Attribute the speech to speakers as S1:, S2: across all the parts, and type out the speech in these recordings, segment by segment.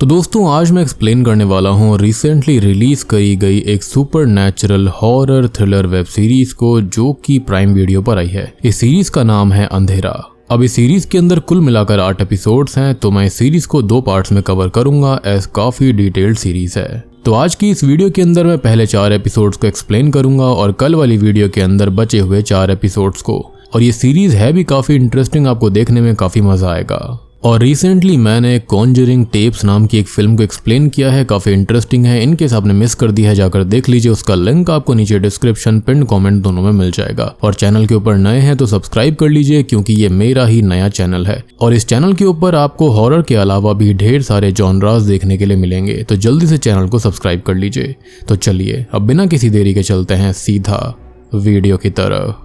S1: तो दोस्तों आज मैं एक्सप्लेन करने वाला हूँ रिसेंटली रिलीज करी गई एक super natural horror thriller web series को जो कि प्राइम वीडियो पर आई है। इस सीरीज का नाम है अंधेरा। अब इस सीरीज के अंदर कुल मिलाकर 8 एपिसोड्स हैं, तो मैं इस सीरीज को 2 पार्ट्स में कवर करूंगा एज काफी डिटेल्ड सीरीज है। तो आज की इस वीडियो के अंदर मैं पहले 4 एपिसोड्स को एक्सप्लेन करूंगा और कल वाली वीडियो के अंदर बचे हुए 4 एपिसोड्स को। और ये सीरीज है भी काफी इंटरेस्टिंग, आपको देखने में काफी मजा आएगा। और रिसेंटली मैंने कॉन्जरिंग टेप्स नाम की एक फिल्म को एक्सप्लेन किया है, काफी इंटरेस्टिंग है। इनकेस आपने मिस कर दिया है जाकर देख लीजिए, उसका लिंक आपको नीचे डिस्क्रिप्शन पिन कमेंट दोनों में मिल जाएगा। और चैनल के ऊपर नए हैं तो सब्सक्राइब कर लीजिए क्योंकि ये मेरा ही नया चैनल है और इस चैनल के ऊपर आपको हॉरर के अलावा भी ढेर सारे जॉनरास देखने के लिए मिलेंगे, तो जल्दी से चैनल को सब्सक्राइब कर लीजिए। तो चलिए अब बिना किसी देरी के चलते हैं सीधा वीडियो की तरफ।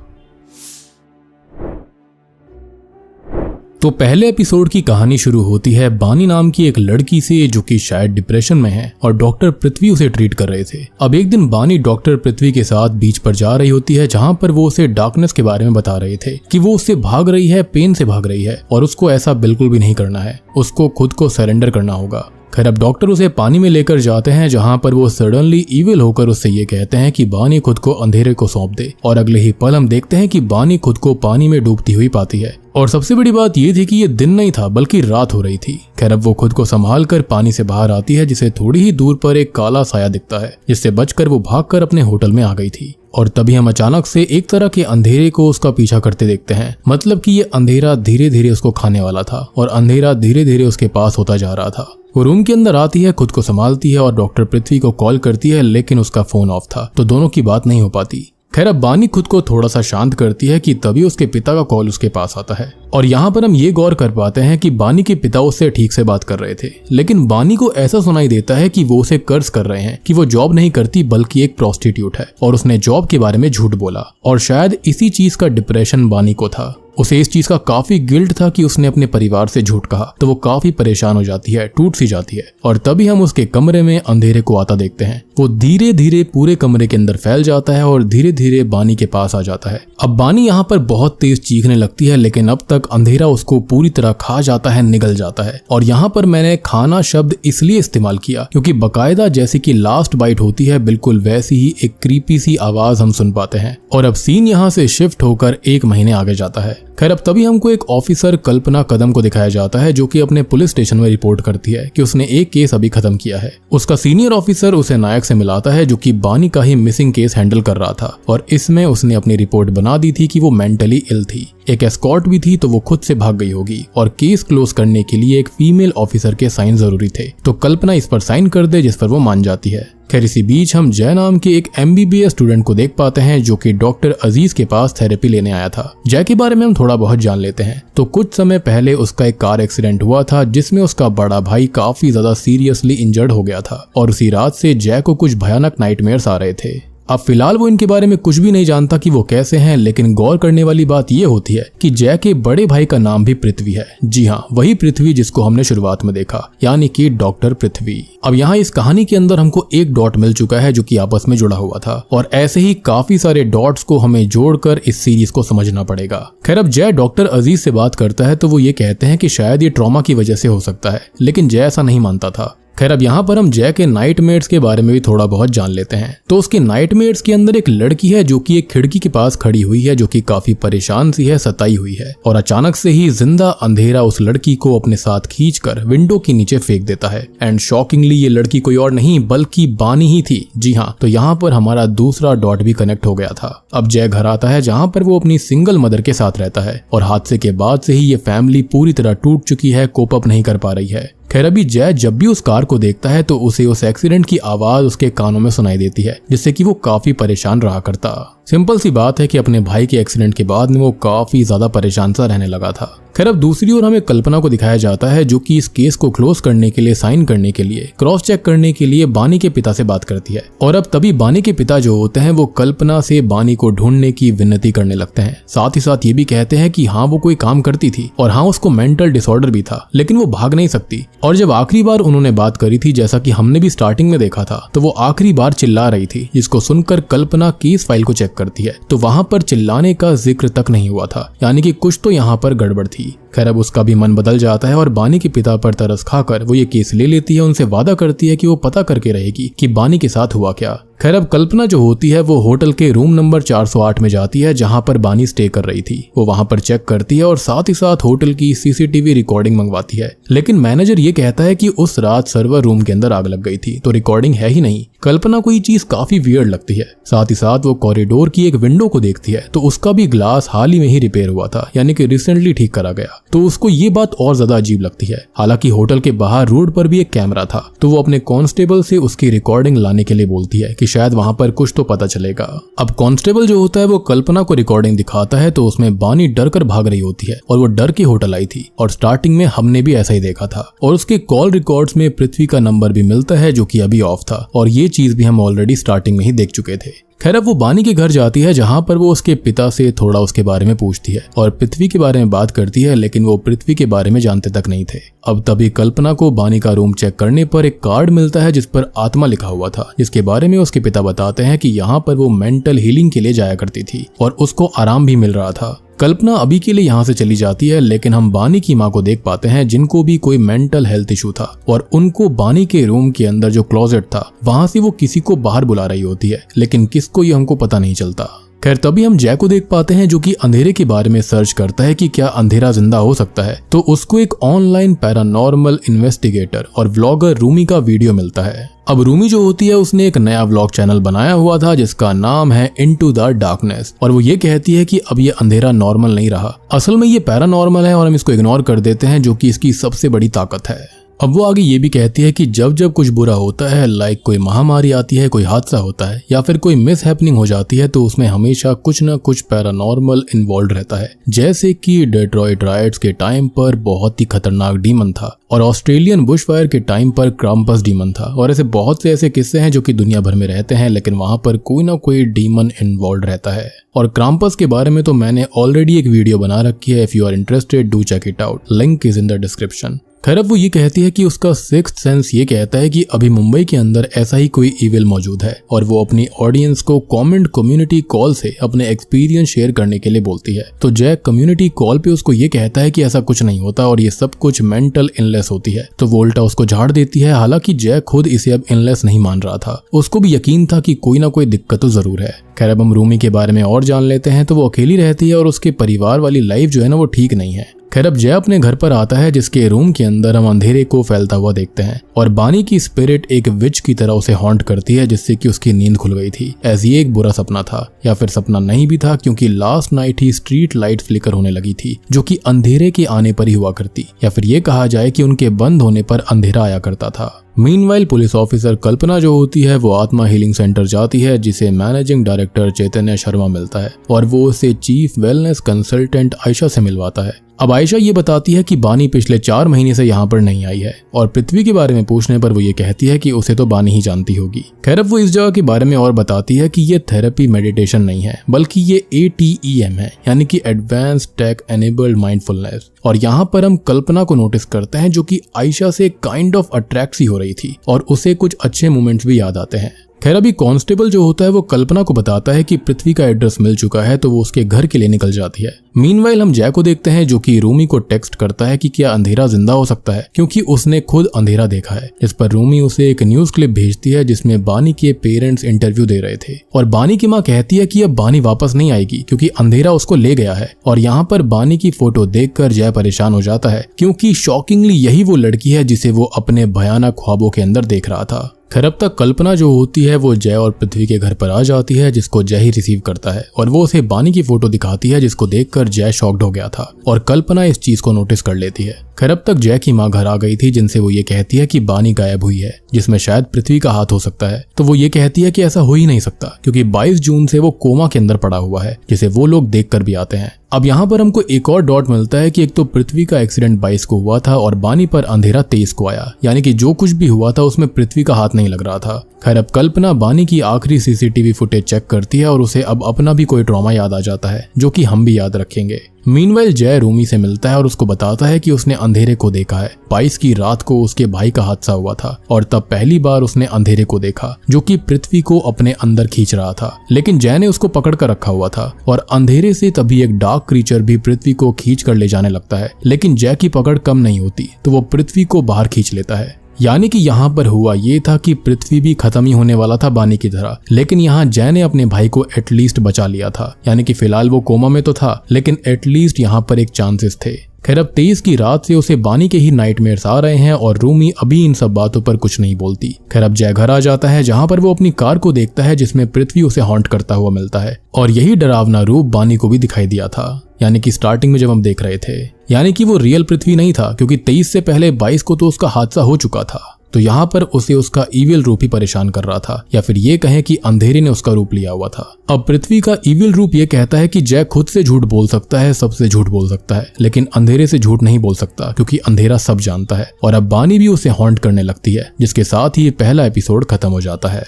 S1: तो पहले एपिसोड की कहानी शुरू होती है बानी नाम की एक लड़की से जो कि शायद डिप्रेशन में है और डॉक्टर पृथ्वी उसे ट्रीट कर रहे थे। अब एक दिन बानी डॉक्टर पृथ्वी के साथ बीच पर जा रही होती है जहां पर वो उसे डार्कनेस के बारे में बता रहे थे कि वो उससे भाग रही है, पेन से भाग रही है और उसको ऐसा बिल्कुल भी नहीं करना है, उसको खुद को सरेंडर करना होगा। खैर अब डॉक्टर उसे पानी में लेकर जाते हैं जहां पर वो सडनली इविल होकर उससे ये कहते हैं कि बानी खुद को अंधेरे को सौंप दे। और अगले ही पल हम देखते हैं कि बानी खुद को पानी में डूबती हुई पाती है। और सबसे बड़ी बात ये थी कि ये दिन नहीं था बल्कि रात हो रही थी। खैर अब वो खुद को संभाल कर पानी से बाहर आती है जिसे थोड़ी ही दूर पर एक काला साया दिखता है, जिससे बचकर वो भागकर अपने होटल में आ गई थी। और तभी हम अचानक से एक तरह के अंधेरे को उसका पीछा करते देखते हैं, मतलब कि ये अंधेरा धीरे धीरे उसको खाने वाला था और अंधेरा धीरे धीरे उसके पास होता जा रहा था। वो रूम के अंदर आती है, खुद को संभालती है और डॉक्टर पृथ्वी को कॉल करती है, लेकिन उसका फोन ऑफ था तो दोनों की बात नहीं हो पाती। खैर अब बानी खुद को थोड़ा सा शांत करती है कि तभी उसके पिता का कॉल उसके पास आता है। और यहाँ पर हम ये गौर कर पाते हैं कि बानी के पिता उससे ठीक से बात कर रहे थे, लेकिन बानी को ऐसा सुनाई देता है कि वो उसे कर्ज कर रहे हैं कि वो जॉब नहीं करती बल्कि एक प्रोस्टिट्यूट है और उसने जॉब के बारे में झूठ बोला। और शायद इसी चीज का डिप्रेशन बानी को था, उसे इस चीज का काफी गिल्ट था कि उसने अपने परिवार से झूठ कहा, तो वो काफी परेशान हो जाती है, टूट सी जाती है। और तभी हम उसके कमरे में अंधेरे को आता देखते हैं। वो धीरे धीरे पूरे कमरे के अंदर फैल जाता है और धीरे धीरे बानी के पास आ जाता है। अब बानी यहाँ पर बहुत तेज चीखने लगती है, लेकिन अब तक अंधेरा उसको पूरी तरह खा जाता है, निगल जाता है। और यहाँ पर मैंने खाना शब्द इसलिए इस्तेमाल किया क्योंकि बकायदा जैसे कि लास्ट बाइट होती है बिल्कुल वैसी ही एक क्रीपी सी आवाज हम सुन पाते हैं। और अब सीन यहाँ से शिफ्ट होकर 1 महीने आगे जाता है। खैर अब तभी हमको एक ऑफिसर कल्पना कदम को दिखाया जाता है जो कि अपने पुलिस स्टेशन में रिपोर्ट करती है कि उसने एक केस अभी खत्म किया है। उसका सीनियर ऑफिसर उसे नायक से मिलाता है जो कि बानी का ही मिसिंग केस हैंडल कर रहा था और इसमें उसने अपनी रिपोर्ट बना दी थी कि वो मेंटली इल थी, एक एस्कॉर्ट भी थी तो वो खुद से भाग गई होगी और केस क्लोज करने के लिए एक फीमेल ऑफिसर के साइन जरूरी थे, तो कल्पना इस पर साइन कर दे जिस पर वो मान जाती है। खैर इसी बीच हम जय नाम के एक MBBS स्टूडेंट को देख पाते हैं जो कि डॉक्टर अजीज के पास थेरेपी लेने आया था। जय के बारे में हम थोड़ा बहुत जान लेते हैं। तो कुछ समय पहले उसका एक कार एक्सीडेंट हुआ था जिसमें उसका बड़ा भाई काफी ज्यादा सीरियसली इंजर्ड हो गया था और उसी रात से जय को कुछ भयानक नाइटमेयर्स आ रहे थे। अब फिलहाल वो इनके बारे में कुछ भी नहीं जानता कि वो कैसे हैं, लेकिन गौर करने वाली बात ये होती है कि जय के बड़े भाई का नाम भी पृथ्वी है। जी हाँ, वही पृथ्वी जिसको हमने शुरुआत में देखा, यानी कि डॉक्टर पृथ्वी। अब यहाँ इस कहानी के अंदर हमको एक डॉट मिल चुका है जो कि आपस में जुड़ा हुआ था और ऐसे ही काफी सारे डॉट्स को हमें जोड़कर इस सीरीज को समझना पड़ेगा। खैर अब जय डॉक्टर अजीज से बात करता है तो वो ये कहते हैं कि शायद ये ट्रॉमा की वजह से हो सकता है, लेकिन जय ऐसा नहीं मानता था। खैर अब यहाँ पर हम जय के नाइटमेयर्स के बारे में भी थोड़ा बहुत जान लेते हैं। तो उसके नाइटमेयर्स के अंदर एक लड़की है जो कि एक खिड़की के पास खड़ी हुई है, जो कि काफी परेशान सी है, सताई हुई है और अचानक से ही जिंदा अंधेरा उस लड़की को अपने साथ खींचकर विंडो के नीचे फेंक देता है। एंड शॉकिंगली ये लड़की कोई और नहीं बल्कि बानी ही थी। जी हाँ, तो यहाँ पर हमारा दूसरा डॉट भी कनेक्ट हो गया था। अब जय घर आता है जहाँ पर वो अपनी सिंगल मदर के साथ रहता है और हादसे के बाद से ही ये फैमिली पूरी तरह टूट चुकी है, कोप अप नहीं कर पा रही है। खैर अभी जय जब भी उस कार को देखता है तो उसे उस एक्सीडेंट की आवाज उसके कानों में सुनाई देती है, जिससे कि वो काफी परेशान रहा करता। सिंपल सी बात है कि अपने भाई के एक्सीडेंट के बाद में वो काफी ज्यादा परेशान सा रहने लगा था। खैर अब दूसरी ओर हमें कल्पना को दिखाया जाता है जो कि इस केस को क्लोज करने के लिए, साइन करने के लिए, क्रॉस चेक करने के लिए बानी के पिता से बात करती है। और अब तभी बानी के पिता जो होते हैं वो कल्पना से बानी को ढूंढने की विनती करने लगते हैं। साथ ही साथ ये भी कहते हैं कि हाँ वो कोई काम करती थी और हाँ उसको मेंटल डिसऑर्डर भी था, लेकिन वो भाग नहीं सकती। और जब आखिरी बार उन्होंने बात करी थी, जैसा कि हमने भी स्टार्टिंग में देखा था, तो वो आखिरी बार चिल्ला रही थी, जिसको सुनकर कल्पना केस फाइल को चेक करती है तो वहां पर चिल्लाने का जिक्र तक नहीं हुआ था, यानी कि कुछ तो यहाँ पर गड़बड़ थी। खैर अब उसका भी मन बदल जाता है और बानी के पिता पर तरस खाकर वो ये केस ले लेती है। उनसे वादा करती है कि वो पता करके रहेगी कि बानी के साथ हुआ क्या। खैर अब कल्पना जो होती है वो होटल के रूम नंबर 408 में जाती है जहां पर बानी स्टे कर रही थी। वो वहां पर चेक करती है और साथ ही साथ होटल की सीसीटीवी रिकॉर्डिंग मंगवाती है, लेकिन मैनेजर ये कहता है कि उस रात सर्वर रूम के अंदर आग लग गई थी तो रिकॉर्डिंग है ही नहीं। कल्पना को ये चीज काफी वियर्ड लगती है। साथ ही साथ वो कॉरिडोर की एक विंडो को देखती है तो उसका भी ग्लास हाल ही में ही रिपेयर हुआ था, यानी कि रिसेंटली ठीक करा गया। तो उसको ये बात और ज्यादा अजीब लगती है। हालांकि होटल के बाहर रोड पर भी एक कैमरा था तो वो अपने कांस्टेबल से उसकी रिकॉर्डिंग लाने के लिए बोलती है कि शायद वहां पर कुछ तो पता चलेगा। अब कांस्टेबल जो होता है वो कल्पना को रिकॉर्डिंग दिखाता है तो उसमें बानी डर कर भाग रही होती है और वो डर के होटल आई थी और स्टार्टिंग में हमने भी ऐसा ही देखा था। और उसके कॉल रिकॉर्ड्स में पृथ्वी का नंबर भी मिलता है जो कि अभी ऑफ था और ये चीज भी हम ऑलरेडी स्टार्टिंग में ही देख चुके थे। खैर अब वो बानी के घर जाती है जहां पर वो उसके पिता से थोड़ा उसके बारे में पूछती है और पृथ्वी के बारे में बात करती है, लेकिन वो पृथ्वी के बारे में जानते तक नहीं थे। अब तभी कल्पना को बानी का रूम चेक करने पर एक कार्ड मिलता है जिस पर आत्मा लिखा हुआ था, जिसके बारे में उसके पिता बताते हैं कि यहाँ पर वो मेंटल हीलिंग के लिए जाया करती थी और उसको आराम भी मिल रहा था। कल्पना अभी के लिए यहाँ से चली जाती है, लेकिन हम बानी की माँ को देख पाते हैं जिनको भी कोई मेंटल हेल्थ इशू था और उनको बानी के रूम के अंदर जो क्लोजेट था वहां से वो किसी को बाहर बुला रही होती है, लेकिन किसको ये हमको पता नहीं चलता। खैर तभी हम जय को देख पाते हैं जो कि अंधेरे के बारे में सर्च करता है कि क्या अंधेरा जिंदा हो सकता है। तो उसको एक ऑनलाइन पैरानॉर्मल इन्वेस्टिगेटर और व्लॉगर रूमी का वीडियो मिलता है। अब रूमी जो होती है उसने एक नया व्लॉग चैनल बनाया हुआ था जिसका नाम है इनटू द डार्कनेस और वो ये कहती है कि अब ये अंधेरा नॉर्मल नहीं रहा, असल में ये पैरानॉर्मल है और हम इसको इग्नोर कर देते हैं, जो कि इसकी सबसे बड़ी ताकत है। अब वो आगे ये भी कहती है कि जब जब कुछ बुरा होता है, लाइक कोई महामारी आती है, कोई हादसा होता है या फिर कोई मिस हैपनिंग हो जाती है, तो उसमें हमेशा कुछ न कुछ पैरानॉर्मल इन्वॉल्व रहता है। जैसे कि डेट्रॉइट राइट्स के टाइम पर बहुत ही खतरनाक डीमन था और ऑस्ट्रेलियन बुशफायर के टाइम पर क्रैम्पस डीमन था, और ऐसे बहुत से ऐसे किस्से हैं जो कि दुनिया भर में रहते हैं, लेकिन वहां पर कोई ना कोई डीमन इन्वॉल्व रहता है। और क्रैम्पस के बारे में तो मैंने ऑलरेडी एक वीडियो बना रखी है, if you are interested do check it out, link is in the description. खैर अब वो ये कहती है कि उसका सिक्स्थ सेंस ये कहता है कि अभी मुंबई के अंदर ऐसा ही कोई इविल मौजूद है, और वो अपनी ऑडियंस को कमेंट कम्युनिटी कॉल से अपने एक्सपीरियंस शेयर करने के लिए बोलती है। तो जैक कम्युनिटी कॉल पे उसको ये कहता है कि ऐसा कुछ नहीं होता और ये सब कुछ मेंटल इलनेस होती है। तो वोल्टा उसको झाड़ देती है, हालांकि जैक खुद इसे अब इलनेस नहीं मान रहा था, उसको भी यकीन था कि कोई ना कोई दिक्कत तो जरूर है। खैर अब हम रूमी के बारे में और जान लेते हैं। तो वो अकेली रहती है और उसके परिवार वाली लाइफ जो है ना वो ठीक नहीं है। खैर अब जय अपने घर पर आता है जिसके रूम के अंदर हम अंधेरे को फैलता हुआ देखते हैं और बानी की स्पिरिट एक विच की तरह उसे हॉन्ट करती है, जिससे कि उसकी नींद खुल गई थी। ऐसे ये एक बुरा सपना था या फिर सपना नहीं भी था, क्योंकि लास्ट नाइट ही स्ट्रीट लाइट फ्लिकर होने लगी थी जो कि अंधेरे के आने पर ही हुआ करती, या फिर ये कहा जाए कि उनके बंद होने पर अंधेरा आया करता था। मीनवाइल पुलिस ऑफिसर कल्पना जो होती है वो आत्मा हीलिंग सेंटर जाती है, जिसे मैनेजिंग डायरेक्टर चैतन्य शर्मा मिलता है और वो उसे चीफ वेलनेस कंसल्टेंट आयशा से मिलवाता है। अब आयशा ये बताती है कि बानी पिछले 4 महीने से यहाँ पर नहीं आई है, और पृथ्वी के बारे में पूछने पर वो ये कहती है कि उसे तो बानी ही जानती होगी। खैर अब वो इस जगह के बारे में और बताती है कि ये थेरेपी मेडिटेशन नहीं है, बल्कि ये ATEM है, यानी कि एडवांस टेक एनेबल्ड माइंडफुलनेस। और यहाँ पर हम कल्पना को नोटिस करते हैं जो कि आयशा से काइंड ऑफ अट्रैक्ट सी हो रही थी और उसे कुछ अच्छे मोमेंट्स भी याद आते हैं। खैर अभी कांस्टेबल जो होता है वो कल्पना को बताता है कि पृथ्वी का एड्रेस मिल चुका है, तो वो उसके घर के लिए निकल जाती है। मीनवाइल हम जय को देखते हैं जो कि रूमी को टेक्स्ट करता है कि क्या अंधेरा जिंदा हो सकता है, क्योंकि उसने खुद अंधेरा देखा है। इस पर रूमी उसे एक न्यूज क्लिप भेजती है जिसमें बानी के पेरेंट्स इंटरव्यू दे रहे थे, और बानी की माँ कहती है कि अब बानी वापस नहीं आएगी क्योंकि अंधेरा उसको ले गया है। और यहाँ पर बानी की फोटो देखकर जय परेशान हो जाता है, क्योंकि शॉकिंगली यही वो लड़की है जिसे वो अपने भयानक ख्वाबों के अंदर देख रहा था। खैर अब तक कल्पना जो होती है वो जय और पृथ्वी के घर पर आ जाती है, जिसको जय ही रिसीव करता है और वो उसे बानी की फोटो दिखाती है, जिसको देखकर जय शॉक्ड हो गया था और कल्पना इस चीज को नोटिस कर लेती है। खैर अब तक जय की माँ घर आ गई थी, जिनसे वो ये कहती है कि बानी गायब हुई है, जिसमें शायद पृथ्वी का हाथ हो सकता है। तो वो ये कहती है कि ऐसा हो ही नहीं सकता, क्योंकि 22 जून से वो कोमा के अंदर पड़ा हुआ है, जिसे वो लोग देख कर भी आते हैं। अब यहाँ पर हमको एक और डॉट मिलता है कि एक तो पृथ्वी का एक्सीडेंट 22 को हुआ था और बानी पर अंधेरा 23 को आया, यानी कि जो कुछ भी हुआ था उसमें पृथ्वी का हाथ नहीं लग रहा था। खैर अब कल्पना बानी की आखिरी CCTV फुटेज चेक करती है और उसे अब अपना भी कोई ट्रॉमा याद आ जाता है, जो कि हम भी याद रखेंगे। मीनवाइल जय रूमी से मिलता है और उसको बताता है कि उसने अंधेरे को देखा है। 22 की रात को उसके भाई का हादसा हुआ था और तब पहली बार उसने अंधेरे को देखा जो कि पृथ्वी को अपने अंदर खींच रहा था, लेकिन जय ने उसको पकड़ कर रखा हुआ था और अंधेरे से तभी एक डार्क क्रीचर भी पृथ्वी को खींच कर ले जाने लगता है, लेकिन जय की पकड़ कम नहीं होती तो वो पृथ्वी को बाहर खींच लेता है। यानी कि यहाँ पर हुआ ये था कि पृथ्वी भी खत्म ही होने वाला था बानी की तरह, लेकिन यहाँ जय ने अपने भाई को एटलीस्ट बचा लिया था। यानी कि फिलहाल वो कोमा में तो था, लेकिन एटलीस्ट यहाँ पर एक चांसेस थे। खैर अब 23 की रात से उसे बानी के ही नाइटमेयर्स आ रहे हैं और रूमी अभी इन सब बातों पर कुछ नहीं बोलती। खैर अब जय घर आ जाता है जहाँ पर वो अपनी कार को देखता है जिसमें पृथ्वी उसे हॉन्ट करता हुआ मिलता है और यही डरावना रूप बानी को भी दिखाई दिया था, यानी कि स्टार्टिंग में जब हम देख रहे थे। यानी कि वो रियल पृथ्वी नहीं था क्योंकि 23 से पहले 22 को तो उसका हादसा हो चुका था, तो यहाँ पर उसे उसका इविल रूप ही परेशान कर रहा था, या फिर ये कहें कि अंधेरे ने उसका रूप लिया हुआ था। अब पृथ्वी का इविल रूप ये कहता है कि जय खुद से झूठ बोल सकता है, सबसे झूठ बोल सकता है, लेकिन अंधेरे से झूठ नहीं बोल सकता क्योंकि अंधेरा सब जानता है। और अब बानी भी उसे हॉन्ट करने लगती है, जिसके साथ ही ये पहला एपिसोड खत्म हो जाता है।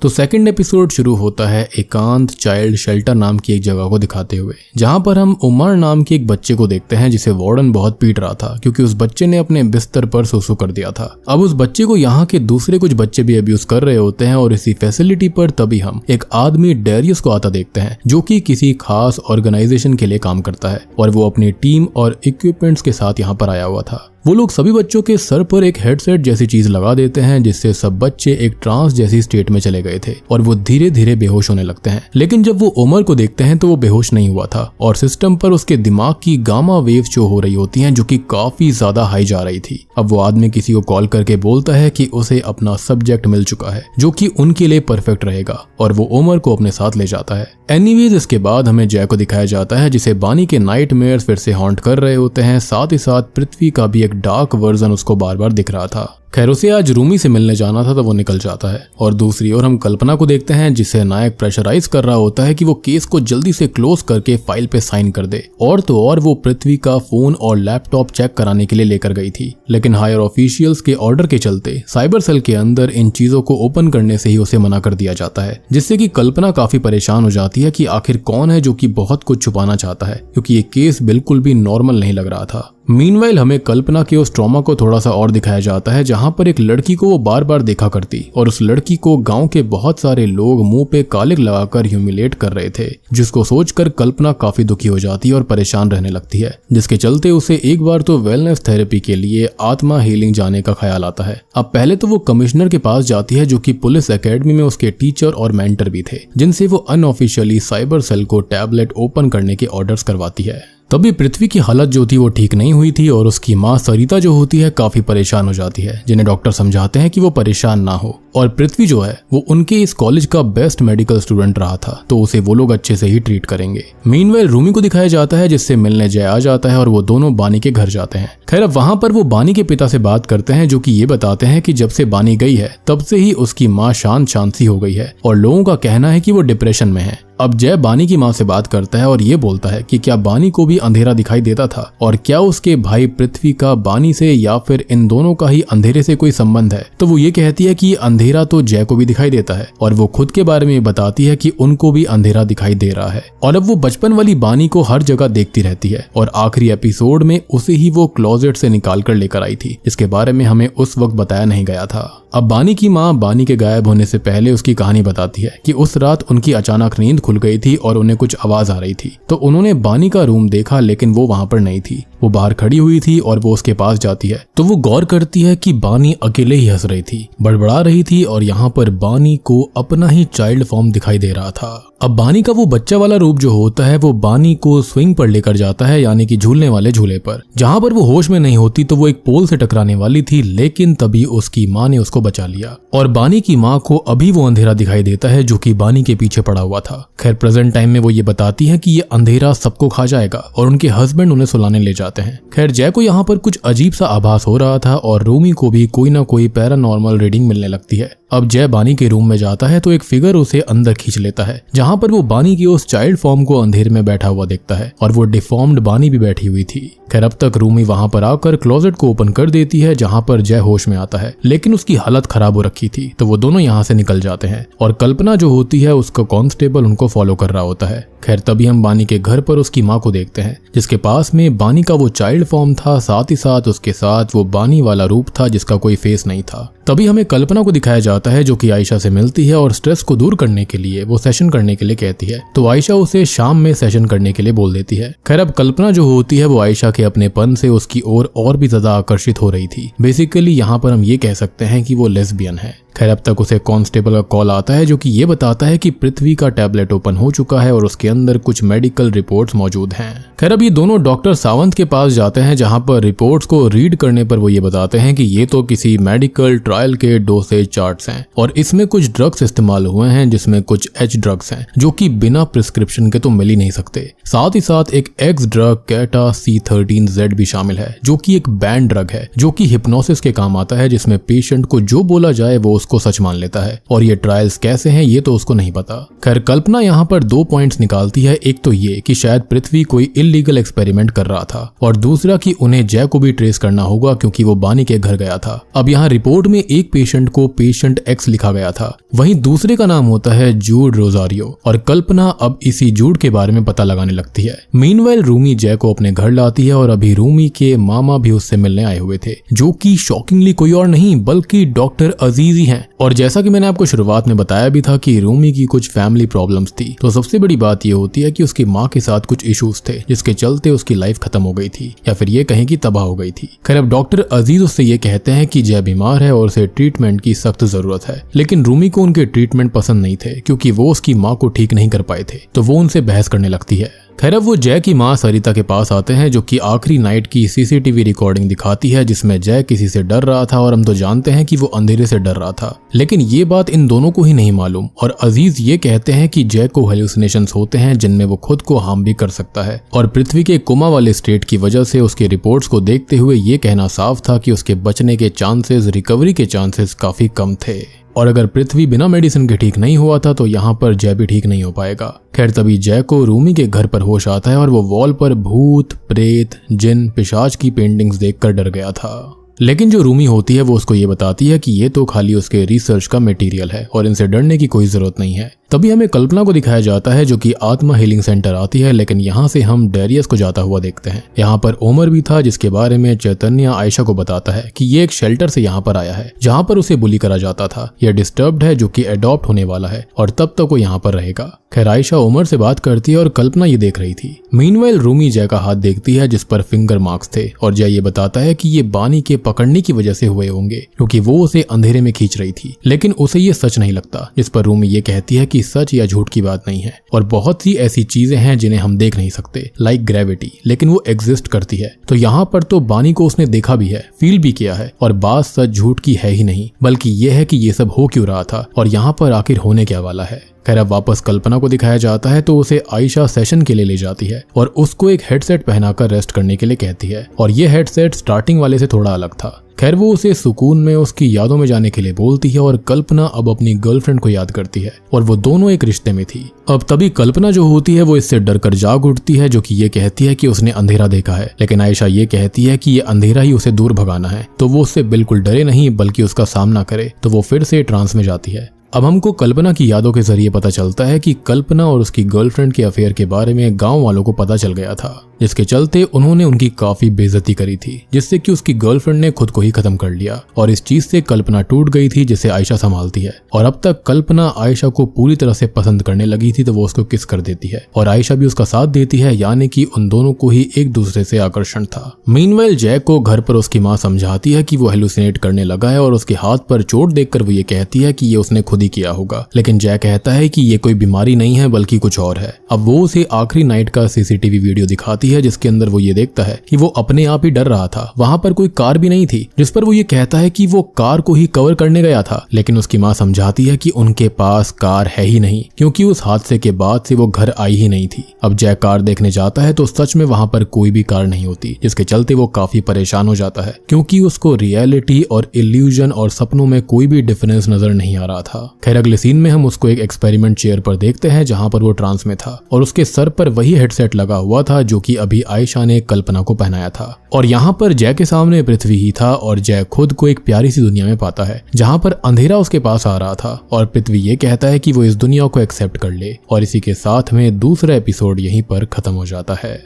S1: तो सेकंड एपिसोड शुरू होता है एकांत चाइल्ड शेल्टर नाम की एक जगह को दिखाते हुए, जहां पर हम उमर नाम के एक बच्चे को देखते हैं जिसे वार्डन बहुत पीट रहा था क्योंकि उस बच्चे ने अपने बिस्तर पर सुसु कर दिया था। अब उस बच्चे को यहाँ के दूसरे कुछ बच्चे भी अब्यूज कर रहे होते हैं और इसी फैसिलिटी पर तभी हम एक आदमी डेरियस को आता देखते हैं जो कि किसी खास ऑर्गेनाइजेशन के लिए काम करता है और वो अपनी टीम और इक्विपमेंट्स के साथ यहाँ पर आया हुआ था। वो लोग सभी बच्चों के सर पर एक हेडसेट जैसी चीज लगा देते हैं जिससे सब बच्चे एक ट्रांस जैसी स्टेट में चले गए थे और वो धीरे धीरे बेहोश होने लगते हैं। लेकिन जब वो उमर को देखते हैं तो वो बेहोश नहीं हुआ था और सिस्टम पर उसके दिमाग की गामा वेव शो हो रही होती हैं जो कि काफी ज्यादा हाई जा रही थी। अब वो आदमी किसी को कॉल करके बोलता है कि उसे अपना सब्जेक्ट मिल चुका है जो कि उनके लिए परफेक्ट रहेगा और वो उमर को अपने साथ ले जाता है। एनीवेज इसके बाद हमें जय को दिखाया जाता है जिसे बानी के नाइटमेयर्स फिर से हॉन्ट कर रहे होते हैं, साथ ही साथ पृथ्वी का भी एक डार्क वर्जन उसको बार बार दिख रहा था। खैर उसे आज रूमी से मिलने जाना था तो वो निकल जाता है और दूसरी ओर हम कल्पना को देखते हैं जिसे नायक प्रेशराइज कर रहा होता है कि वो केस को जल्दी से क्लोज करके फाइल पे साइन कर दे। और तो और वो पृथ्वी का फोन और लैपटॉप चेक कराने के लिए लेकर गई थी, लेकिन हायर ऑफिशियल्स के ऑर्डर के चलते साइबर सेल के अंदर इन चीजों को ओपन करने से ही उसे मना कर दिया जाता है, जिससे कि कल्पना काफी परेशान हो जाती है कि आखिर कौन है जो कि बहुत कुछ छुपाना चाहता है क्योंकि ये केस बिल्कुल भी नॉर्मल नहीं लग रहा था। मीनवाइल हमें कल्पना के उस ट्रॉमा को थोड़ा सा और दिखाया जाता है जहां पर एक लड़की को वो बार बार देखा करती और उस लड़की को गांव के बहुत सारे लोग मुंह पे कालिक लगाकर ह्यूमिलेट कर रहे थे, जिसको सोचकर कल्पना काफी दुखी हो जाती है और परेशान रहने लगती है, जिसके चलते उसे एक बार तो वेलनेस थेरेपी के लिए आत्मा हीलिंग जाने का ख्याल आता है। अब पहले तो वो कमिश्नर के पास जाती है जो कि पुलिस एकेडमी में उसके टीचर और मेंटर भी थे, जिनसे वो अनऑफिशियली साइबर सेल को टैबलेट ओपन करने के ऑर्डर्स करवाती है। तभी पृथ्वी की हालत जो थी वो ठीक नहीं हुई थी और उसकी माँ सरिता जो होती है काफी परेशान हो जाती है, जिन्हें डॉक्टर समझाते हैं कि वो परेशान ना हो। और पृथ्वी जो है वो उनके इस कॉलेज का बेस्ट मेडिकल स्टूडेंट रहा था तो उसे वो लोग अच्छे से ही ट्रीट करेंगे। मीनवाइल रूमी को दिखाया जाता है जिससे मिलने जय आ जाता है और वो दोनों बानी के घर जाते हैं। खैर अब वहाँ पर वो बानी के पिता से बात करते हैं जो कि ये बताते हैं कि जब से बानी गई है तब से ही उसकी माँ शांत सी हो गई है और लोगों का कहना है कि वो डिप्रेशन में है। अब जय बानी की माँ से बात करता है और ये बोलता है कि क्या बानी को भी अंधेरा दिखाई देता था और क्या उसके भाई पृथ्वी का बानी से या फिर इन दोनों का ही अंधेरे से कोई संबंध है। तो वो ये कहती है कि अंधेरा तो जय को भी दिखाई देता है और वो खुद के बारे में बताती है कि उनको भी अंधेरा दिखाई दे रहा है। और अब वो बचपन वाली बानी को हर जगह देखती रहती है और आखिरी एपिसोड में उसे ही वो क्लोजेट से निकाल कर लेकर आई थी, इसके बारे में हमें उस वक्त बताया नहीं गया था। अब बानी की माँ बानी के गायब होने से पहले उसकी कहानी बताती है कि उस रात उनकी अचानक नींद खुल गई थी और उन्हें कुछ आवाज आ रही थी, तो उन्होंने बानी का रूम देखा लेकिन वो वहाँ पर नहीं थी। वो बाहर खड़ी हुई थी और वो उसके पास जाती है तो वो गौर करती है कि बानी अकेले ही हंस रही थी, बड़बड़ा रही थी और यहाँ पर बानी को अपना ही चाइल्ड फॉर्म दिखाई दे रहा था। अब बानी का वो बच्चा वाला रूप जो होता है वो बानी को स्विंग पर लेकर जाता है, यानी कि झूलने वाले झूले पर, जहाँ पर वो होश में नहीं होती तो वो एक पोल से टकराने वाली थी, लेकिन तभी उसकी माँ ने उसको बचा लिया और बानी की माँ को अभी वो अंधेरा दिखाई देता है जो कि बानी के पीछे पड़ा हुआ था। खैर प्रेजेंट टाइम में वो ये बताती है कि ये अंधेरा सबको खा जाएगा और उनके हस्बैंड उन्हें सुलाने ले जाते हैं। खैर जय को यहाँ पर कुछ अजीब सा आभास हो रहा था और रूमी को भी कोई ना कोई पैरानॉर्मल रीडिंग मिलने लगती है। अब जय बानी के रूम में जाता है तो एक फिगर उसे अंदर खींच लेता है, जहाँ पर वो बानी की उस चाइल्ड फॉर्म को अंधेरे में बैठा हुआ देखता है और वो डिफॉर्म्ड बानी भी बैठी हुई थी। खैर अब तक रूमी वहाँ पर आकर क्लोजेट को ओपन कर देती है जहाँ पर जय होश में आता है, लेकिन उसकी हालत हालत खराब हो रखी थी, तो वो दोनों यहाँ से निकल जाते हैं और कल्पना जो होती है उसका कांस्टेबल उनको फॉलो कर रहा होता है। खैर तभी हम बानी के घर पर उसकी माँ को देखते हैं, जिसके पास में बानी का वो चाइल्ड फॉर्म था, साथ ही साथ उसके साथ वो बानी वाला रूप था जिसका कोई फेस नहीं था। तभी हमें कल्पना को दिखाया जाता है जो कि आयशा से मिलती है और स्ट्रेस को दूर करने के लिए वो सेशन करने के लिए कहती है, तो आयशा उसे शाम में सेशन करने के लिए बोल देती है। खैर अब कल्पना जो होती है वो आयशा के अपनेपन से उसकी ओर और भी ज्यादा आकर्षित हो रही थी। बेसिकली यहाँ पर हम ये कह सकते हैं कि वो लेस्बियन है। खैर अब तक उसे कांस्टेबल का कॉल आता है जो कि ये बताता है कि पृथ्वी का टैबलेट ओपन हो चुका है और उसके अंदर कुछ मेडिकल रिपोर्ट्स मौजूद हैं। खैर अब ये दोनों डॉक्टर सावंत के पास जाते हैं, जहां पर रिपोर्ट्स को रीड करने पर वो ये बताते हैं कि ये तो किसी मेडिकल ट्रायल के डोसेज चार्ट्स हैं और इसमें कुछ ड्रग्स इस्तेमाल हुए हैं, जिसमें कुछ एच ड्रग्स हैं जो कि बिना प्रिस्क्रिप्शन के तो मिल ही नहीं सकते। साथ ही साथ एक एक्स ड्रग कैटा C13Z भी शामिल है, जो कि एक बैन ड्रग है जो कि हिप्नोसिस के काम आता है, जिसमें पेशेंट को जो बोला जाए वो उसको सच मान लेता है। और ये ट्रायल्स कैसे हैं ये तो उसको नहीं पता। खैर कल्पना यहाँ पर 2 पॉइंट्स निकालती है, एक तो ये कि शायद पृथ्वी कोई इलीगल एक्सपेरिमेंट कर रहा था और दूसरा कि उन्हें जय को भी ट्रेस करना होगा क्योंकि वो बानी के घर गया था। अब यहाँ रिपोर्ट में एक पेशेंट को पेशेंट एक्स लिखा गया था, वहीं दूसरे का नाम होता है जूड रोजारियो और कल्पना अब इसी जूड के बारे में पता लगाने लगती है। मीनवाइल रूमी जय को अपने घर लाती है और अभी रूमी के मामा भी उससे मिलने आए हुए थे, जो कि शॉकिंगली कोई और नहीं बल्कि डॉक्टर अजीज ही हैं। और जैसा कि मैंने आपको शुरुआत में बताया भी था कि रूमी की कुछ फैमिली प्रॉब्लम्स थी, तो सबसे बड़ी बात ये होती है कि उसकी माँ के साथ कुछ इश्यूज थे जिसके चलते उसकी लाइफ खत्म हो गई थी या फिर ये कहें कि तबाह हो गई थी। खैर अब डॉक्टर अजीज उससे ये कहते हैं कि जय बीमार है और उसे ट्रीटमेंट की सख्त जरूरत है, लेकिन रूमी को उनके ट्रीटमेंट पसंद नहीं थे क्योंकि वो उसकी माँ को ठीक नहीं कर पाए थे, तो वो उनसे बहस करने लगती है। खैर अब वो जय की माँ सरिता के पास आते हैं जो कि आखिरी नाइट की सीसीटीवी रिकॉर्डिंग दिखाती है जिसमें जय किसी से डर रहा था और हम तो जानते हैं कि वो अंधेरे से डर रहा था, लेकिन ये बात इन दोनों को ही नहीं मालूम। और अजीज ये कहते हैं कि जय को हेलुसिनेशंस होते हैं जिनमें वो खुद को हार्म भी कर सकता है और पृथ्वी के कोमा वाले स्टेट की वजह से उसके रिपोर्ट्स को देखते हुए ये कहना साफ था कि उसके बचने के चांसेस, रिकवरी के चांसेस काफी कम थे और अगर पृथ्वी बिना मेडिसिन के ठीक नहीं हुआ था तो यहाँ पर जय भी ठीक नहीं हो पाएगा। खैर तभी जय को रूमी के घर पर होश आता है और वो वॉल पर भूत, प्रेत, जिन, पिशाच की पेंटिंग्स देखकर डर गया था। लेकिन जो रूमी होती है वो उसको ये बताती है कि ये तो खाली उसके रिसर्च का मटेरियल है और इनसे डरने की कोई जरूरत नहीं है। तभी हमें कल्पना को दिखाया जाता है जो कि आत्मा हीलिंग सेंटर आती है, लेकिन यहाँ से हम डेरियस को जाता हुआ देखते हैं। यहाँ पर ओमर भी था जिसके बारे में चैतन्य आयशा को बताता है कि ये एक शेल्टर से यहाँ पर आया है जहाँ पर उसे बुली करा जाता था। यह डिस्टर्ब्ड है जो कि एडॉप्ट होने वाला है और तब तक वो यहाँ पर रहेगा। खैर आयशा उमर से बात करती है और कल्पना ये देख रही थी। मीनवाइल रूमी जय का हाथ देखती है जिस पर फिंगर मार्क्स थे और जय ये बताता है कि ये बानी के पकड़ने की वजह से हुए होंगे क्योंकि वो उसे अंधेरे में खींच रही थी, लेकिन उसे ये सच नहीं लगता, जिस पर रूमी ये कहती है कि सच या झूठ की बात नहीं है और बहुत सी ऐसी चीजें हैं जिन्हें हम देख नहीं सकते, लाइक ग्रेविटी, लेकिन वो एग्जिस्ट करती है। तो यहाँ पर तो बानी को उसने देखा भी है, फील भी किया है और बात सच झूठ की है ही नहीं, बल्कि ये है कि ये सब हो क्यों रहा था और यहाँ पर आखिर होने क्या वाला है। खैर अब वापस कल्पना को दिखाया जाता है तो उसे आयशा सेशन के लिए ले जाती है और उसको एक हेडसेट पहनाकर रेस्ट करने के लिए कहती है और ये हेडसेट स्टार्टिंग वाले से थोड़ा अलग था। खैर वो उसे सुकून में उसकी यादों में जाने के लिए बोलती है और कल्पना अब अपनी गर्लफ्रेंड को याद करती है और वो दोनों एक रिश्ते में थी। अब तभी कल्पना जो होती है वो इससे डर कर जाग उठती है जो कि ये कहती है कि उसने अंधेरा देखा है, लेकिन आयशा ये कहती है कि ये अंधेरा ही उसे दूर भगाना है, तो वो उससे बिल्कुल डरे नहीं बल्कि उसका सामना करे। तो वो फिर से ट्रांस में जाती है। अब हमको कल्पना की यादों के जरिए पता चलता है कि कल्पना और उसकी गर्लफ्रेंड के अफेयर के बारे में गांव वालों को पता चल गया था, जिसके चलते उन्होंने उनकी काफी बेइज्जती करी थी, जिससे कि उसकी गर्लफ्रेंड ने खुद को ही खत्म कर लिया और इस चीज से कल्पना टूट गई थी जिसे आयशा संभालती है। और अब तक कल्पना आयशा को पूरी तरह से पसंद करने लगी थी, तो वो उसको किस कर देती है और आयशा भी उसका साथ देती है, यानी कि उन दोनों को ही एक दूसरे से आकर्षण था। मीनवाइल जय को घर पर उसकी माँ समझाती है कि वो हेलुसिनेट करने लगा है और उसके हाथ पर चोट देखकर वो ये कहती है कि ये उसने खुद ही किया होगा, लेकिन जय कहता है कि ये कोई बीमारी नहीं है बल्कि कुछ और है। अब वो उसे आखिरी नाइट का सीसीटीवी वीडियो दिखाती है जिसके अंदर वो ये देखता है कि वो अपने आप ही डर रहा था। वहां पर कोई कार भी नहीं थी, जिस पर वो ये कहता है कि वो कार को ही कवर करने गया था, लेकिन उसकी माँ समझाती है कि उनके पास कार है ही नहीं क्योंकि उस हादसे के बाद से वो घर आई ही नहीं थी। अब जय कार देखने जाता है तो सच में वहां पर कोई भी कार नहीं होती, जिसके चलते वो काफी परेशान हो जाता है क्योंकि उसको रियलिटी और इल्यूजन और सपनों में कोई भी डिफरेंस नजर नहीं आ रहा था। खैर अगले सीन में हम उसको एक एक्सपेरिमेंट चेयर पर देखते हैं जहां पर वो ट्रांस में था और उसके सर पर वही हेडसेट लगा हुआ था जो कि कि अभी आयशा ने कल्पना को पहनाया था। और यहाँ पर जय के सामने पृथ्वी ही था और जय खुद को एक प्यारी सी दुनिया में पाता है जहाँ पर अंधेरा उसके पास आ रहा था और पृथ्वी ये कहता है कि वो इस दुनिया को एक्सेप्ट कर ले। और इसी के साथ में दूसरा एपिसोड यहीं पर खत्म हो जाता है।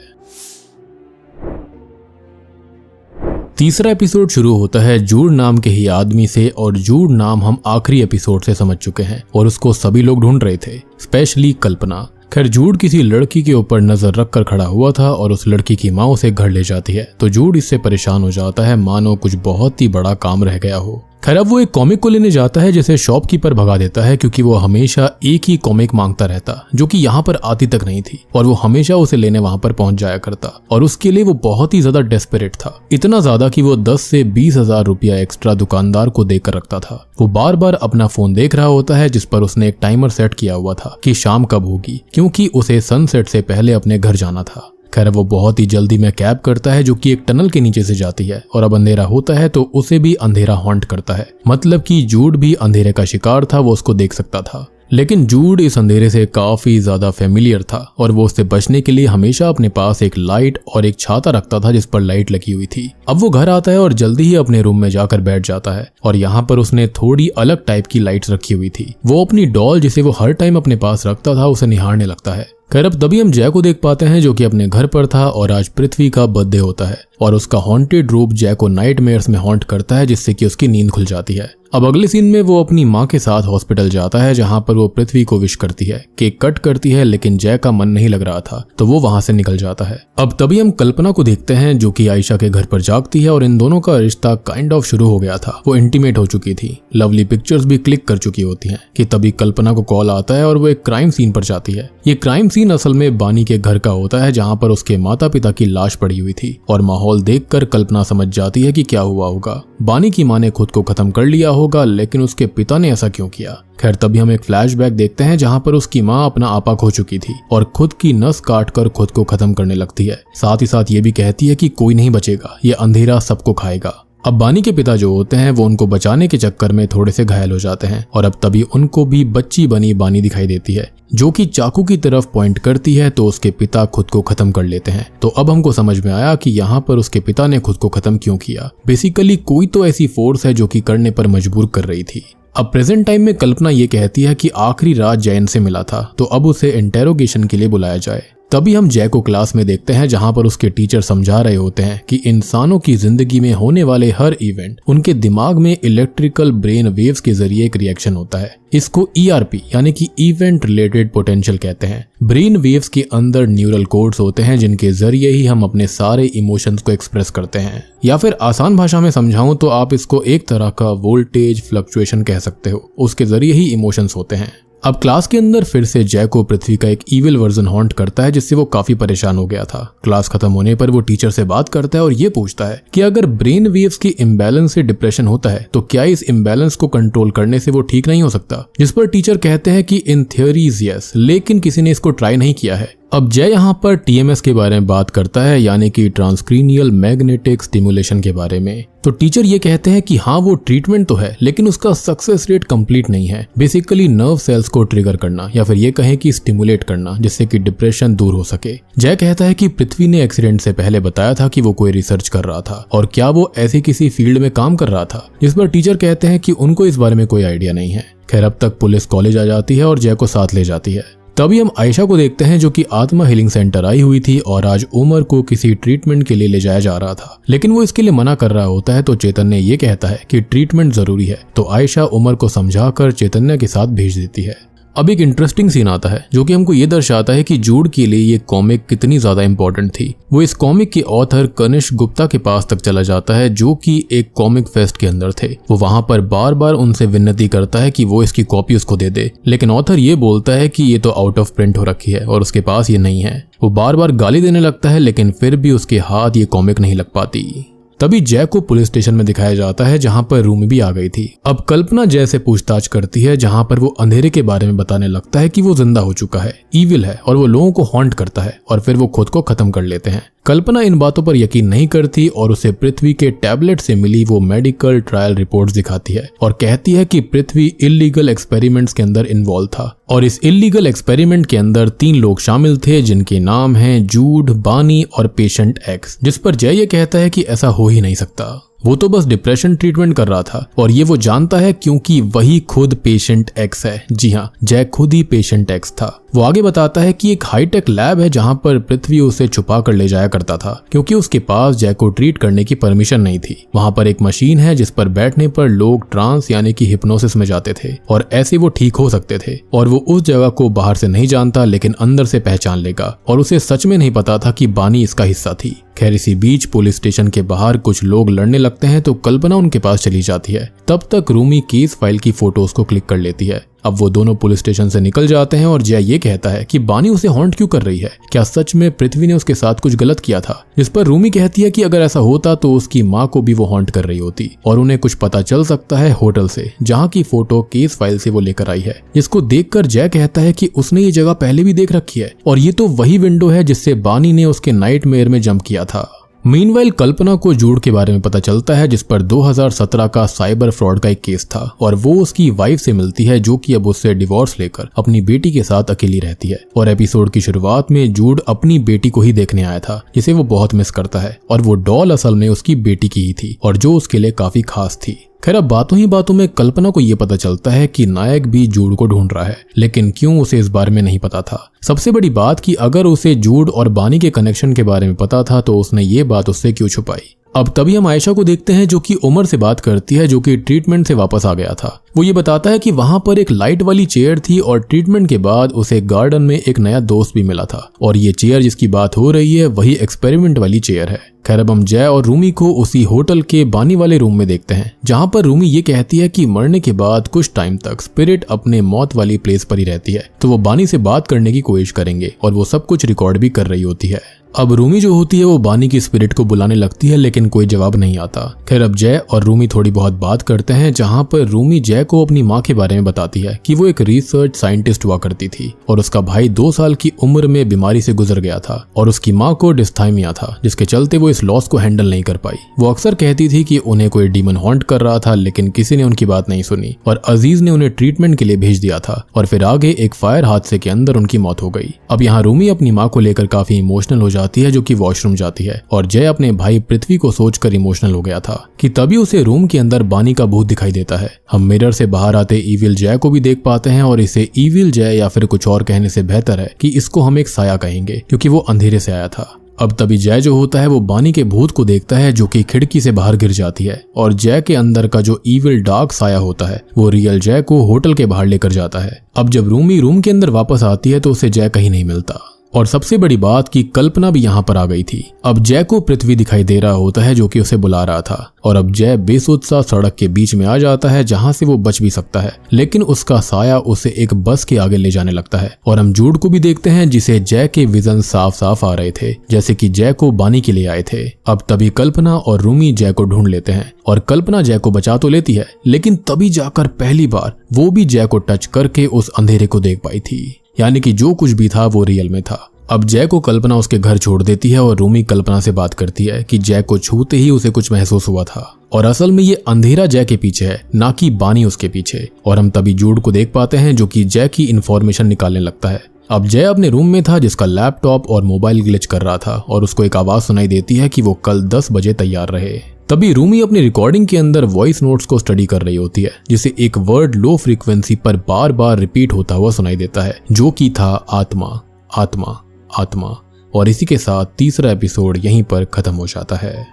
S1: तीसरा एपिसोड शुरू होता है जूड नाम के ही आदमी से और जूड नाम हम आखिरी एपिसोड से समझ चुके हैं और उसको सभी लोग ढूंढ रहे थे, स्पेशली कल्पना। खैर जूड किसी लड़की के ऊपर नजर रखकर खड़ा हुआ था और उस लड़की की माँ उसे घर ले जाती है तो जूड इससे परेशान हो जाता है मानो कुछ बहुत ही बड़ा काम रह गया हो। खैर अब वो एक कॉमिक को लेने जाता है जिसे शॉपकीपर भगा देता है क्योंकि वो हमेशा एक ही कॉमिक मांगता रहता जो कि यहाँ पर आती तक नहीं थी और वो हमेशा उसे लेने वहां पर पहुंच जाया करता और उसके लिए वो बहुत ही ज्यादा डेस्परेट था, इतना ज्यादा कि वो 10 से 20 हजार रुपया एक्स्ट्रा दुकानदार को देकर रखता था। वो बार बार अपना फोन देख रहा होता है जिस पर उसने एक टाइमर सेट किया हुआ था कि शाम कब होगी क्योंकि उसे सनसेट से पहले अपने घर जाना था। खैर वो बहुत ही जल्दी में कैब करता है जो कि एक टनल के नीचे से जाती है और अब अंधेरा होता है तो उसे भी अंधेरा हॉन्ट करता है, मतलब कि जूड भी अंधेरे का शिकार था, वो उसको देख सकता था। लेकिन जूड इस अंधेरे से काफी ज्यादा फेमिलियर था और वो उससे बचने के लिए हमेशा अपने पास एक लाइट और एक छाता रखता था जिस पर लाइट लगी हुई थी। अब वो घर आता है और जल्दी ही अपने रूम में जाकर बैठ जाता है और यहाँ पर उसने थोड़ी अलग टाइप की लाइट्स रखी हुई थी। वो अपनी डॉल जिसे वो हर टाइम अपने पास रखता था उसे निहारने लगता है। खैर अब तभी हम जय को देख पाते हैं जो कि अपने घर पर था और आज पृथ्वी का बर्थडे होता है और उसका हॉन्टेड रूप जय को नाइटमेयर्स में हॉन्ट करता है जिससे कि उसकी नींद खुल जाती है। अब अगले सीन में वो अपनी माँ के साथ हॉस्पिटल जाता है जहाँ पर वो पृथ्वी को विश करती है, केक कट करती है, लेकिन जय का मन नहीं लग रहा था तो वो वहां से निकल जाता है। अब तभी हम कल्पना को देखते हैं जो कि आयशा के घर पर जागती है और इन दोनों का रिश्ता काइंड ऑफ शुरू हो गया था, वो इंटीमेट हो चुकी थी, लवली पिक्चर्स भी क्लिक कर चुकी होती हैं कि तभी कल्पना को कॉल आता है और वो एक क्राइम सीन पर जाती है। ये क्राइम सीन असल में बानी के घर का होता है जहाँ पर उसके माता पिता की लाश पड़ी हुई थी और माहौल देखकर कल्पना समझ जाती है कि क्या हुआ होगा। बानी की माँ ने खुद को खत्म कर लिया होगा लेकिन उसके पिता ने ऐसा क्यों किया। खैर तभी हम एक फ्लैशबैक देखते हैं जहाँ पर उसकी माँ अपना आपा खो चुकी थी और खुद की नस काटकर खुद को खत्म करने लगती है। साथ ही साथ ये भी कहती है कि कोई नहीं बचेगा, ये अंधेरा सबको खाएगा। अब बानी के पिता जो होते हैं वो उनको बचाने के चक्कर में थोड़े से घायल हो जाते हैं और अब तभी उनको भी बच्ची बनी बानी दिखाई देती है जो कि चाकू की तरफ पॉइंट करती है तो उसके पिता खुद को खत्म कर लेते हैं। तो अब हमको समझ में आया कि यहाँ पर उसके पिता ने खुद को खत्म क्यों किया। बेसिकली कोई तो ऐसी फोर्स है जो कि करने पर मजबूर कर रही थी। अब प्रेजेंट टाइम में कल्पना ये कहती है कि आखिरी रात जयन से मिला था तो अब उसे इंटेरोगेशन के लिए बुलाया जाए। तभी हम जय को क्लास में देखते हैं जहां पर उसके टीचर समझा रहे होते हैं कि इंसानों की जिंदगी में होने वाले हर इवेंट उनके दिमाग में इलेक्ट्रिकल ब्रेन वेव्स के जरिए एक रिएक्शन होता है। इसको ERP यानी कि इवेंट रिलेटेड पोटेंशियल कहते हैं। ब्रेन वेव्स के अंदर न्यूरल कोड्स होते हैं जिनके जरिए ही हम अपने सारे इमोशंस को एक्सप्रेस करते हैं, या फिर आसान भाषा में समझाऊं तो आप इसको एक तरह का वोल्टेज फ्लक्चुएशन कह सकते हो, उसके जरिए ही इमोशंस होते हैं। अब क्लास के अंदर फिर से जय को पृथ्वी का एक इविल वर्जन हॉन्ट करता है जिससे वो काफी परेशान हो गया था। क्लास खत्म होने पर वो टीचर से बात करता है और ये पूछता है कि अगर ब्रेन वेव्स की इम्बैलेंस से डिप्रेशन होता है तो क्या इस इम्बैलेंस को कंट्रोल करने से वो ठीक नहीं हो सकता, जिस पर टीचर कहते हैं कि इन थियोरीज यस, लेकिन किसी ने इसको ट्राई नहीं किया है। अब जय यहाँ पर TMS के बारे में बात करता है यानी कि ट्रांसक्रीनियल मैग्नेटिक स्टिमुलेशन के बारे में। तो टीचर ये कहते हैं कि हाँ वो ट्रीटमेंट तो है लेकिन उसका सक्सेस रेट कंप्लीट नहीं है। बेसिकली नर्व सेल्स को ट्रिगर करना या फिर ये कहें कि स्टिमुलेट करना जिससे कि डिप्रेशन दूर हो सके। जय कहता है कि पृथ्वी ने एक्सीडेंट से पहले बताया था कि वो कोई रिसर्च कर रहा था और क्या वो ऐसे किसी फील्ड में काम कर रहा था, जिस पर टीचर कहते हैं कि उनको इस बारे में कोई आइडिया नहीं है। खैर अब तक पुलिस कॉलेज आ जाती है और जय को साथ ले जाती है। तभी हम आयशा को देखते हैं जो कि आत्मा हीलिंग सेंटर आई हुई थी और आज उमर को किसी ट्रीटमेंट के लिए ले जाया जा रहा था, लेकिन वो इसके लिए मना कर रहा होता है। तो चैतन्य ये कहता है कि ट्रीटमेंट जरूरी है तो आयशा उमर को समझाकर चैतन्य के साथ भेज देती है। अब एक इंटरेस्टिंग सीन आता है जो कि हमको ये दर्शाता है कि जूड के लिए ये कॉमिक कितनी ज्यादा इंपॉर्टेंट थी। वो इस कॉमिक के ऑथर कनिष्क गुप्ता के पास तक चला जाता है जो कि एक कॉमिक फेस्ट के अंदर थे। वो वहां पर बार बार उनसे विनती करता है कि वो इसकी कॉपी उसको दे दे, लेकिन ऑथर ये बोलता है कि ये तो आउट ऑफ प्रिंट हो रखी है और उसके पास ये नहीं है। वो बार बार गाली देने लगता है लेकिन फिर भी उसके हाथ ये कॉमिक नहीं लग पाती। तभी जय को पुलिस स्टेशन में दिखाया जाता है जहां पर रूम भी आ गई थी। अब कल्पना जय से पूछताछ करती है जहां पर वो अंधेरे के बारे में बताने लगता है कि वो जिंदा हो चुका है, ईविल है और वो लोगों को हॉन्ट करता है और फिर वो खुद को खत्म कर लेते हैं। कल्पना इन बातों पर यकीन नहीं करती और उसे पृथ्वी के टैबलेट से मिली वो मेडिकल ट्रायल रिपोर्ट्स दिखाती है और कहती है कि पृथ्वी इलीगल एक्सपेरिमेंट्स के अंदर इन्वॉल्व था और इस इलीगल एक्सपेरिमेंट के अंदर 3 लोग शामिल थे जिनके नाम हैं जूड, बानी और पेशेंट एक्स। जिस पर जय ये कहता है कि ऐसा हो ही नहीं सकता, वो तो बस डिप्रेशन ट्रीटमेंट कर रहा था और ये वो जानता है क्योंकि वही खुद पेशेंट एक्स है। जी हाँ, जय खुद ही पेशेंट एक्स था। वो आगे बताता है कि एक हाईटेक लैब है जहां पर पृथ्वी उसे छुपा कर ले जाया करता था क्योंकि उसके पास जय को ट्रीट करने की परमिशन नहीं थी। वहां पर एक मशीन है जिस पर बैठने पर लोग ट्रांस यानी कि हिप्नोसिस में जाते थे और ऐसे वो ठीक हो सकते थे और वो उस जगह को बाहर से नहीं जानता लेकिन अंदर से पहचान लेगा और उसे सच में नहीं पता था कि बानी इसका हिस्सा थी। खैर इसी बीच पुलिस स्टेशन के बाहर कुछ लोग लड़ने लगते हैं तो कल्पना उनके पास चली जाती है। तब तक रूमी केस फाइल की फोटोज को क्लिक कर लेती है। अब वो दोनों पुलिस स्टेशन से निकल जाते हैं और जय ये कहता है कि बानी उसे हॉन्ट क्यों कर रही है, क्या सच में पृथ्वी ने उसके साथ कुछ गलत किया था। इस पर रूमी कहती है कि अगर ऐसा होता तो उसकी माँ को भी वो हॉन्ट कर रही होती और उन्हें कुछ पता चल सकता है होटल से जहाँ की फोटो केस फाइल से वो लेकर आई है। जिसको देखकर जय कहता है कि उसने ये जगह पहले भी देख रखी है और ये तो वही विंडो है जिससे बानी ने उसके नाइटमेयर में जंप किया था। मीनवाइल कल्पना को जूड के बारे में पता चलता है जिस पर 2017 का साइबर फ्रॉड का एक केस था और वो उसकी वाइफ से मिलती है जो कि अब उससे डिवोर्स लेकर अपनी बेटी के साथ अकेली रहती है। और एपिसोड की शुरुआत में जूड अपनी बेटी को ही देखने आया था जिसे वो बहुत मिस करता है और वो डॉल असल में उसकी बेटी की ही थी और जो उसके लिए काफी खास थी। खैर अब बातों ही बातों में कल्पना को ये पता चलता है कि नायक भी जूड को ढूंढ रहा है, लेकिन क्यों उसे इस बारे में नहीं पता था। सबसे बड़ी बात कि अगर उसे जूड और बानी के कनेक्शन के बारे में पता था तो उसने ये बात उससे क्यों छुपाई। अब तभी हम आयशा को देखते हैं जो कि उमर से बात करती है जो कि ट्रीटमेंट से वापस आ गया था। वो ये बताता है कि वहां पर एक लाइट वाली चेयर थी और ट्रीटमेंट के बाद उसे गार्डन में एक नया दोस्त भी मिला था और ये चेयर जिसकी बात हो रही है वही एक्सपेरिमेंट वाली चेयर है। खैर अब हम जय और रूमी को उसी होटल के बानी वाले रूम में देखते हैं जहां पर रूमी ये कहती है कि मरने के बाद कुछ टाइम तक स्पिरिट अपने मौत वाली प्लेस पर ही रहती है तो वो बानी से बात करने की कोशिश करेंगे और वो सब कुछ रिकॉर्ड भी कर रही होती है। अब रूमी जो होती है वो बानी की स्पिरिट को बुलाने लगती है लेकिन कोई जवाब नहीं आता। खैर अब जय और रूमी थोड़ी बहुत बात करते हैं जहां पर रूमी जय को अपनी माँ के बारे में बताती है कि वो एक रिसर्च साइंटिस्ट हुआ करती थी और उसका भाई 2 साल की उम्र में बीमारी से गुजर गया था और उसकी माँ को डिस्थाइमिया था जिसके चलते वो इस लॉस को हैंडल नहीं कर पाई। वो अक्सर कहती थी कि उन्हें कोई डीमन हॉन्ट कर रहा था लेकिन किसी ने उनकी बात नहीं सुनी और अजीज ने उन्हें ट्रीटमेंट के लिए भेज दिया था और फिर आगे एक फायर हादसे के अंदर उनकी मौत हो गई। अब यहाँ रूमी अपनी माँ को लेकर काफी इमोशनल हो जाती है जो कि वॉशरूम जाती है और जय अपने भाई पृथ्वी को सोचकर इमोशनल हो गया था कि तभी उसे रूम के अंदर बानी का भूत दिखाई देता है। हम मिरर से बाहर आते ईविल जय को भी देख पाते हैं और इसे ईविल जय या फिर कुछ और कहने से बेहतर है कि इसको हम एक साया कहेंगे क्योंकि वो अंधेरे से आया था। अब तभी जय जो होता है वो बानी के भूत को देखता है जो कि खिड़की से बाहर गिर जाती है और जय के अंदर का जो ईविल डार्क साया होता है वो रियल जय को होटल के बाहर लेकर जाता है। अब जब रूमी रूम के अंदर वापस आती है तो उसे जय कहीं नहीं मिलता और सबसे बड़ी बात कि कल्पना भी यहाँ पर आ गई थी। अब जय को पृथ्वी दिखाई दे रहा होता है जो कि उसे बुला रहा था और अब जय बेसुध सा सड़क के बीच में आ जाता है जहाँ से वो बच भी सकता है लेकिन उसका साया उसे एक बस के आगे ले जाने लगता है। और हम जूड को भी देखते हैं जिसे जय के विजन साफ साफ आ रहे थे जैसे कि जय को बानी के लिए आए थे। अब तभी कल्पना और रूमी जय को ढूंढ लेते हैं और कल्पना जय को बचा तो लेती है लेकिन तभी जाकर पहली बार वो भी जय को टच करके उस अंधेरे को देख पाई थी, यानी कि जो कुछ भी था वो रियल में था। अब जय को कल्पना उसके घर छोड़ देती है और रूमी कल्पना से बात करती है कि जय को छूते ही उसे कुछ महसूस हुआ था और असल में ये अंधेरा जय के पीछे है ना कि बानी उसके पीछे। और हम तभी जूड को देख पाते हैं जो कि जय की इन्फॉर्मेशन निकालने लगता है। अब जय अपने रूम में था जिसका लैपटॉप और मोबाइल ग्लिच कर रहा था और उसको एक आवाज सुनाई देती है कि वो कल 10 बजे तैयार रहे। तभी रूमी अपनी रिकॉर्डिंग के अंदर वॉइस नोट्स को स्टडी कर रही होती है जिसे एक वर्ड लो फ्रीक्वेंसी पर बार बार रिपीट होता हुआ सुनाई देता है जो कि था आत्मा आत्मा आत्मा। और इसी के साथ तीसरा एपिसोड यहीं पर खत्म हो जाता है।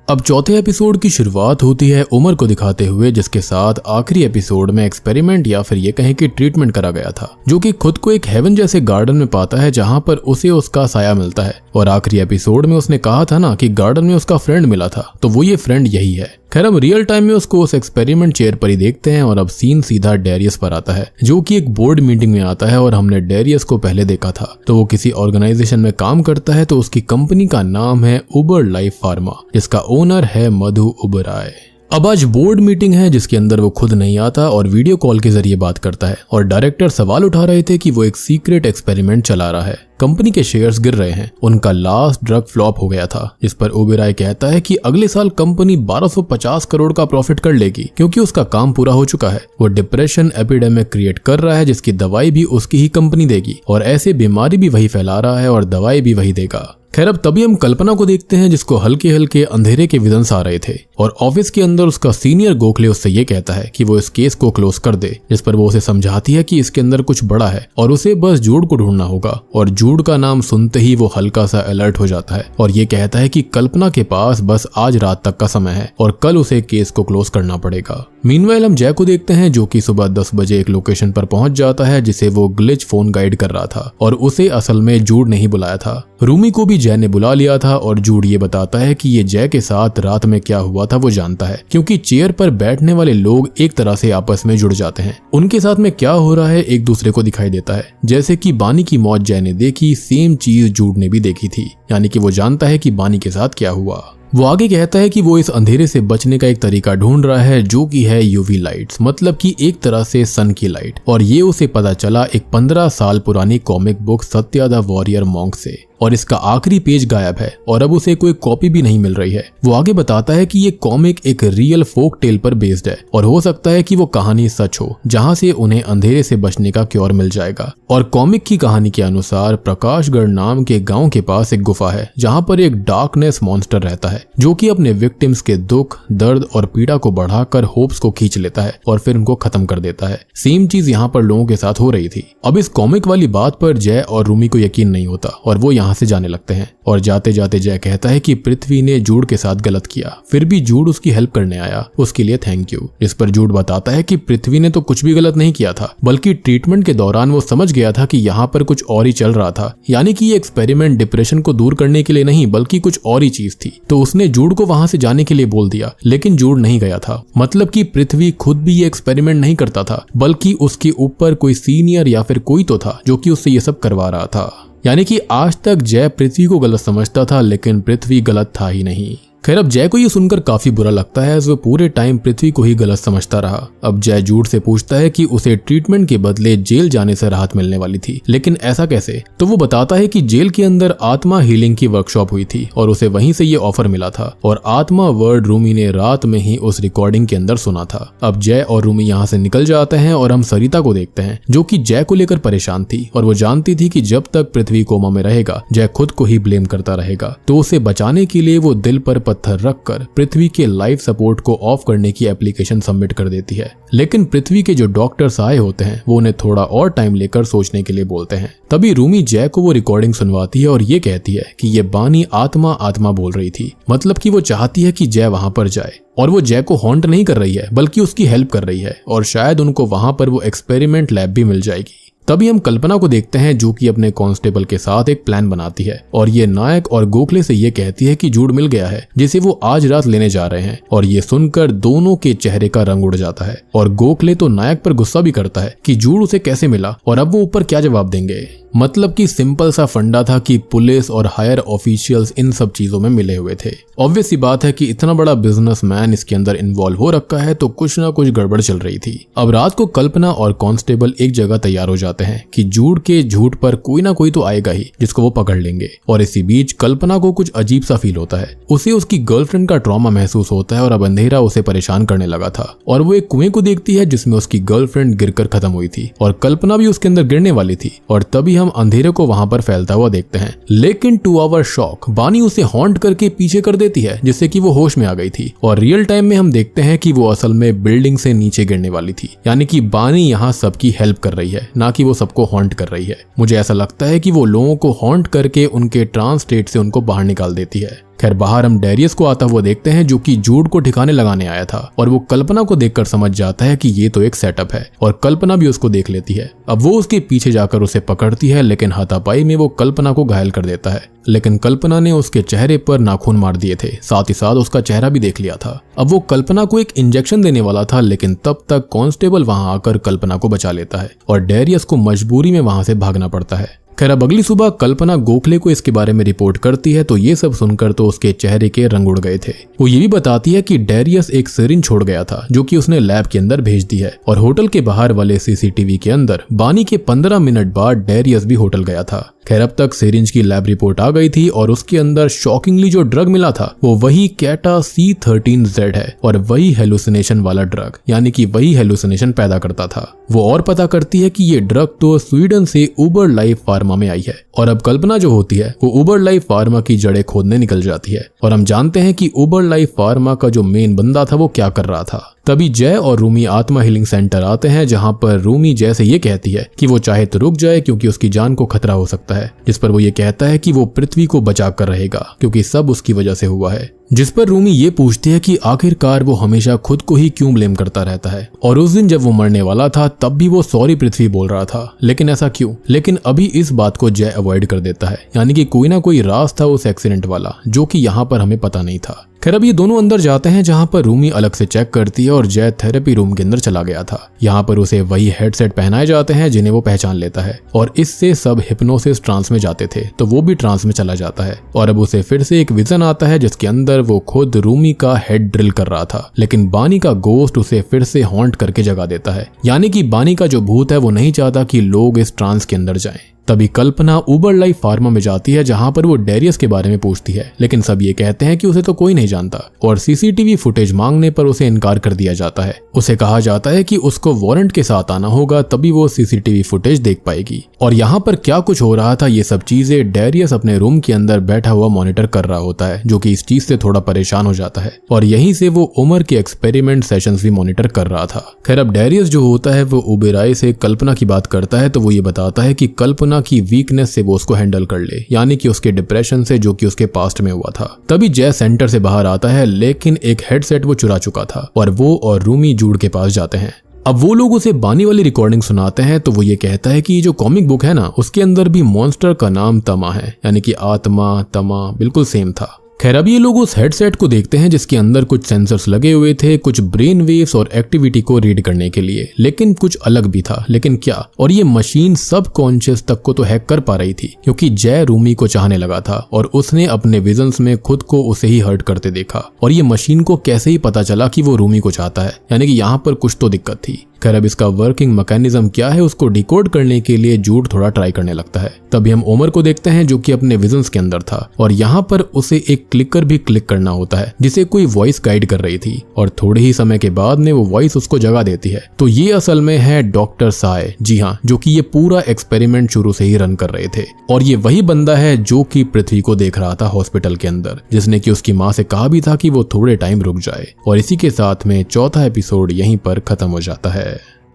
S1: अब चौथे एपिसोड की शुरुआत होती है उमर को दिखाते हुए जिसके साथ आखिरी एपिसोड में एक्सपेरिमेंट या फिर ये कहें कि ट्रीटमेंट करा गया था जो कि खुद को एक हेवन जैसे गार्डन में पाता है जहां पर उसे उसका साया मिलता है। और आखिरी एपिसोड में उसने कहा था ना कि गार्डन में उसका फ्रेंड मिला था तो वो ये फ्रेंड यही है। खैर हम रियल टाइम में उसको उस एक्सपेरिमेंट चेयर पर ही देखते हैं और अब सीन सीधा डेरियस पर आता है जो कि एक बोर्ड मीटिंग में आता है और हमने डेरियस को पहले देखा था तो वो किसी ऑर्गेनाइजेशन में काम करता है। तो उसकी कंपनी का नाम है उबर लाइफ फार्मा जिसका ओनर है मधु उबराय। अब आज बोर्ड मीटिंग है जिसके अंदर वो खुद नहीं आता और वीडियो कॉल के जरिए बात करता है और डायरेक्टर सवाल उठा रहे थे कि वो एक सीक्रेट एक्सपेरिमेंट चला रहा है, कंपनी के शेयर्स गिर रहे हैं, उनका लास्ट ड्रग फ्लॉप हो गया था। जिस पर ओबेरॉय कहता है कि अगले साल कंपनी 1250 करोड़ का प्रॉफिट कर लेगी क्योंकि उसका काम पूरा हो चुका है। वो डिप्रेशन एपिडेमिक क्रिएट कर रहा है जिसकी दवाई भी उसकी ही कंपनी देगी और ऐसे बीमारी भी वही फैला रहा है और दवाई भी वही देगा। खैर अब तभी हम कल्पना को देखते हैं जिसको हल्के हल्के अंधेरे के विजन्स आ रहे थे और ऑफिस के अंदर उसका सीनियर गोखले उससे ये कहता है कि वो इस केस को क्लोज कर दे, जिस पर वो उसे समझाती है कि इसके अंदर कुछ बड़ा है और उसे बस जूड को ढूंढना होगा। और जूड का नाम सुनते ही वो हल्का सा अलर्ट हो जाता है और ये कहता है कि कल्पना के पास बस आज रात तक का समय है और कल उसे केस को क्लोज करना पड़ेगा। मीनवाइल हम जय को देखते हैं जो कि सुबह 10 बजे एक लोकेशन पर पहुंच जाता है जिसे वो ग्लिच फोन गाइड कर रहा था और उसे असल में जूड ने ही बुलाया था। रूमी को भी जय ने बुला लिया था और जूड ये बताता है कि ये जय के साथ रात में क्या हुआ था वो जानता है क्योंकि चेयर पर बैठने वाले लोग एक तरह से आपस में जुड़ जाते हैं। उनके साथ में क्या हो रहा है एक दूसरे को दिखाई देता है। जैसे कि बानी की मौत जय ने देखी, सेम चीज जूड ने भी देखी थी, यानी कि वो जानता है कि बानी के साथ क्या हुआ। वो आगे कहता है कि वो इस अंधेरे से बचने का एक तरीका ढूंढ रहा है जो कि है यूवी लाइट्स, मतलब कि एक तरह से सन की लाइट। और ये उसे पता चला एक 15 साल पुरानी comic book Satya the warrior monk से और इसका आखिरी पेज गायब है और अब उसे कोई कॉपी भी नहीं मिल रही है। वो आगे बताता है कि ये कॉमिक एक रियल फोक टेल पर बेस्ड है और हो सकता है कि वो कहानी सच हो जहां से उन्हें अंधेरे से बचने का क्योर मिल जाएगा। और कॉमिक की कहानी के अनुसार प्रकाशगढ़ नाम के गांव के पास एक गुफा है जहां पर एक डार्कनेस मॉन्स्टर रहता है जो कि अपने विक्टिम्स के दुख, दर्द और पीड़ा को बढ़ाकर होप्स को खींच लेता है और फिर उनको खत्म कर देता है। सेम चीज यहाँ पर लोगों के साथ हो रही थी। अब इस कॉमिक वाली बात पर जय और रूमी को यकीन नहीं होता और वो यहाँ से जाने लगते हैं और जाते जाते जय कहता है कि पृथ्वी ने जूड के साथ गलत किया, फिर भी जूड उसकी हेल्प करने आया, उसके लिए थैंक यू। इस पर जूड बताता है कि पृथ्वी ने तो कुछ भी गलत नहीं किया था, बल्कि ट्रीटमेंट के दौरान वो समझ गया था कि यहाँ पर कुछ और ही चल रहा था, यानी कि ये एक्सपेरिमेंट डिप्रेशन को दूर करने के लिए नहीं बल्कि कुछ और ही चीज थी। तो उसने जूड को वहां से जाने के लिए बोल दिया, लेकिन जूड नहीं गया था। मतलब कि पृथ्वी खुद भी ये एक्सपेरिमेंट नहीं करता था, बल्कि उसके ऊपर कोई सीनियर या फिर कोई तो था जो कि उससे ये सब करवा रहा था। यानी कि आज तक जय पृथ्वी को गलत समझता था लेकिन पृथ्वी गलत था ही नहीं। खैर अब जय को ये सुनकर काफी बुरा लगता है, वो पूरे टाइम पृथ्वी को ही गलत समझता रहा। अब जय जूड से पूछता है कि उसे ट्रीटमेंट के बदले जेल जाने से राहत मिलने वाली थी, लेकिन ऐसा कैसे? तो वो बताता है कि जेल के अंदर आत्मा हीलिंग की वर्कशॉप हुई थी और उसे वहीं से ये ऑफर मिला था और आत्मा वर्ड रूमी ने रात में ही उस रिकॉर्डिंग के अंदर सुना था। अब जय और रूमी यहाँ से निकल जाते हैं और हम सरिता को देखते हैं जो कि जय को लेकर परेशान थी और वो जानती थी कि जब तक पृथ्वी कोमा में रहेगा जय खुद को ही ब्लेम करता रहेगा। तो उसे बचाने के लिए वो दिल पर पत्थर रखकर पृथ्वी के लाइफ सपोर्ट को ऑफ करने की एप्लीकेशन सबमिट कर देती है। लेकिन पृथ्वी के जो डॉक्टर्स आए होते हैं वो उन्हें थोड़ा और टाइम लेकर सोचने के लिए बोलते हैं। तभी रूमी जय को वो रिकॉर्डिंग सुनवाती है और ये कहती है कि ये बानी आत्मा आत्मा बोल रही थी, मतलब कि वो चाहती है कि जय वहां पर जाए और वो जय को हॉन्ट नहीं कर रही है बल्कि उसकी हेल्प कर रही है और शायद उनको वहां पर वो एक्सपेरिमेंट लैब भी मिल जाएगी। तभी हम कल्पना को देखते हैं जो कि अपने कांस्टेबल के साथ एक प्लान बनाती है और ये नायक और गोखले से ये कहती है कि जूड मिल गया है जिसे वो आज रात लेने जा रहे हैं। और ये सुनकर दोनों के चेहरे का रंग उड़ जाता है और गोखले तो नायक पर गुस्सा भी करता है कि जूड उसे कैसे मिला और अब वो ऊपर क्या जवाब देंगे। मतलब कि सिंपल सा फंडा था कि पुलिस और हायर ऑफिशियल्स इन सब चीजों में मिले हुए थे। ऑब्वियस सी बात है कि इतना बड़ा बिजनेसमैन इसके अंदर इन्वॉल्व हो रखा है तो कुछ ना कुछ गड़बड़ चल रही थी। अब रात को कल्पना और कांस्टेबल एक जगह तैयार हो जाते हैं कि जूड के झूठ पर कोई ना कोई तो आएगा ही जिसको वो पकड़ लेंगे। और इसी बीच कल्पना को कुछ अजीब सा फील होता है, उसे उसकी गर्लफ्रेंड का ट्रॉमा महसूस होता है और अब अंधेरा उसे परेशान करने लगा था और वो एक कुएं को देखती है जिसमें उसकी गर्लफ्रेंड गिरकर खत्म हुई थी और कल्पना भी उसके अंदर गिरने वाली थी। और तभी हम अंधेरे को वहां पर फैलता हुआ देखते हैं, लेकिन टू आवर शॉक बानी उसे हॉन्ट करके पीछे कर देती है जिससे कि वो होश में आ गई थी। और रियल टाइम में हम देखते हैं कि वो असल में बिल्डिंग से नीचे गिरने वाली थी, यानी कि बानी यहाँ सबकी हेल्प कर रही है, ना कि वो सबको हॉन्ट कर रही है। मुझे ऐसा लगता है कि वो लोगों को हॉन्ट करके उनके ट्रांस स्टेट से उनको बाहर निकाल देती है। खैर बाहर हम डेरियस को आता हुआ देखते हैं जो कि जूड को ठिकाने लगाने आया था और वो कल्पना को देखकर समझ जाता है कि ये तो एक सेटअप है और कल्पना भी उसको देख लेती है। अब वो उसके पीछे जाकर उसे पकड़ती है लेकिन हाथापाई में वो कल्पना को घायल कर देता है। लेकिन कल्पना ने उसके चेहरे पर नाखून मार दिए थे, साथ ही साथ उसका चेहरा भी देख लिया था। अब वो कल्पना को एक इंजेक्शन देने वाला था लेकिन तब तक कांस्टेबल वहां आकर कल्पना को बचा लेता है और डेरियस को मजबूरी में वहां से भागना पड़ता है। खैर अब अगली सुबह कल्पना गोखले को इसके बारे में रिपोर्ट करती है तो ये सब सुनकर तो उसके चेहरे के रंग उड़ गए थे। वो ये भी बताती है कि डेरियस एक सिरिंज छोड़ गया था जो कि उसने लैब के अंदर भेज दी है और होटल के बाहर वाले सीसीटीवी के अंदर बानी के 15 मिनट बाद डेरियस भी होटल गया था। खैर अब तक सिरिंज की लैब रिपोर्ट आ गई थी और उसके अंदर शॉकिंगली जो ड्रग मिला था वो वही कैटा C13Z है और वही हेलुसिनेशन वाला ड्रग, यानी कि वही हेलुसिनेशन पैदा करता था। वो और पता करती है कि ये ड्रग तो स्वीडन से उबर लाइफ फार्मा में आई है और अब कल्पना जो होती है वो उबर लाइफ फार्मा की जड़ें खोदने निकल जाती है और हम जानते हैं कि उबर लाइफ फार्मा का जो मेन बंदा था वो क्या कर रहा था। तभी जय और रूमी आत्मा हीलिंग सेंटर आते हैं जहां पर रूमी जय से ये कहती है कि वो चाहे तो रुक जाए क्योंकि उसकी जान को खतरा हो सकता है, जिस पर वो ये कहता है कि वो पृथ्वी को बचा कर रहेगा क्योंकि सब उसकी वजह से हुआ है। जिस पर रूमी ये पूछती है कि आखिरकार वो हमेशा खुद को ही क्यों ब्लेम करता रहता है और उस दिन जब वो मरने वाला था तब भी वो सॉरी पृथ्वी बोल रहा था, लेकिन ऐसा क्यों। लेकिन अभी इस बात को जय अवॉइड कर देता है, यानी कि कोई ना कोई राज था उस एक्सीडेंट वाला जो कि यहाँ पर हमें पता नहीं था। खैर अब ये दोनों अंदर जाते हैं जहां पर रूमी अलग से चेक करती है और जय थेरेपी रूम के अंदर चला गया था। यहाँ पर उसे वही हेडसेट पहनाए जाते हैं जिन्हें वो पहचान लेता है और इससे सब हिप्नोसिस ट्रांस में जाते थे तो वो भी ट्रांस में चला जाता है और अब उसे फिर से एक विजन आता है जिसके अंदर वो खुद रूमी का हेड ड्रिल कर रहा था, लेकिन बानी का गोस्ट उसे फिर से हॉन्ट करके जगा देता है, यानी कि बानी का जो भूत है वो नहीं चाहता कि लोग इस ट्रांस के अंदर जाएं। तभी कल्पना उबर लाइफ फार्मा में जाती है जहां पर वो डेरियस के बारे में पूछती है, लेकिन सब ये कहते हैं कि उसे तो कोई नहीं जानता और सीसीटीवी फुटेज मांगने पर उसे इनकार कर दिया जाता है। उसे कहा जाता है कि उसको वारंट के साथ आना होगा तभी वो सीसीटीवी फुटेज देख पाएगी। और यहाँ पर क्या कुछ हो रहा था ये सब चीजें डेरियस अपने रूम के अंदर बैठा हुआ मॉनिटर कर रहा होता है, जो कि इस चीज से थोड़ा परेशान हो जाता है और यहीं से वो उमर के एक्सपेरिमेंट सेशंस भी मॉनिटर कर रहा था। खैर अब डेरियस जो होता है वो उबेराय से कल्पना की बात करता है तो वो ये बताता है कि कल्पना की वीकनेस से वो उसको हैंडल कर ले, यानी कि उसके डिप्रेशन से जो कि उसके पास्ट में हुआ था। तभी जय सेंटर से बाहर आता है लेकिन एक हेडसेट वो चुरा चुका था और वो और रूमी जूड के पास जाते हैं। अब वो लोग उसे बानी वाली रिकॉर्डिंग सुनाते हैं तो वो ये कहता है कि ये जो कॉमिक बुक है ना उसके अंदर भी मॉन्स्टर का नाम तमा है, यानी कि आत्मा तमा बिल्कुल सेम था। खैर अब ये लोग उस हेडसेट को देखते हैं जिसके अंदर कुछ सेंसर्स लगे हुए थे कुछ ब्रेन वेव्स और एक्टिविटी को रीड करने के लिए, लेकिन कुछ अलग भी था, लेकिन क्या। और ये मशीन सब कॉन्शियस तक को तो हैक कर पा रही थी क्योंकि जय रूमी को चाहने लगा था और उसने अपने विजन्स में खुद को उसे ही हर्ट करते देखा और ये मशीन को कैसे ही पता चला कि वो रूमी को चाहता है, यानी कि यहाँ पर कुछ तो दिक्कत थी। खैर अब इसका वर्किंग मैकेनिज्म क्या है उसको डिकोड करने के लिए जूड थोड़ा ट्राई करने लगता है। तभी हम ओमर को देखते हैं जो कि अपने विजन्स के अंदर था और यहाँ पर उसे एक क्लिकर भी क्लिक करना होता है जिसे कोई वॉइस गाइड कर रही थी और थोड़े ही समय के बाद में वो वॉइस उसको जगा देती है। तो ये असल में है डॉक्टर साय, जी हाँ, जो कि ये पूरा एक्सपेरिमेंट शुरू से ही रन कर रहे थे और ये वही बंदा है जो कि पृथ्वी को देख रहा था हॉस्पिटल के अंदर, जिसने कि उसकी माँ से कहा भी था कि वो थोड़े टाइम रुक जाए। और इसी के साथ में चौथा एपिसोड यहीं पर खत्म हो जाता है।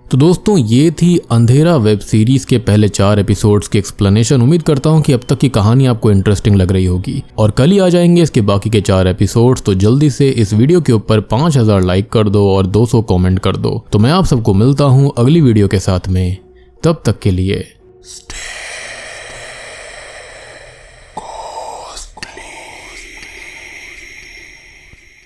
S1: तो दोस्तों ये थी अंधेरा वेब सीरीज के पहले 4 एपिसोड्स की एक्सप्लेनेशन। उम्मीद करता हूँ कि अब तक की कहानी आपको इंटरेस्टिंग लग रही होगी और कल ही आ जाएंगे इसके बाकी के 4 एपिसोड्स। तो जल्दी से इस वीडियो के ऊपर 5000 लाइक कर दो और 200 कमेंट कर दो। तो मैं आप सबको मिलता हूँ अगली वीडियो के साथ में, तब तक के लिए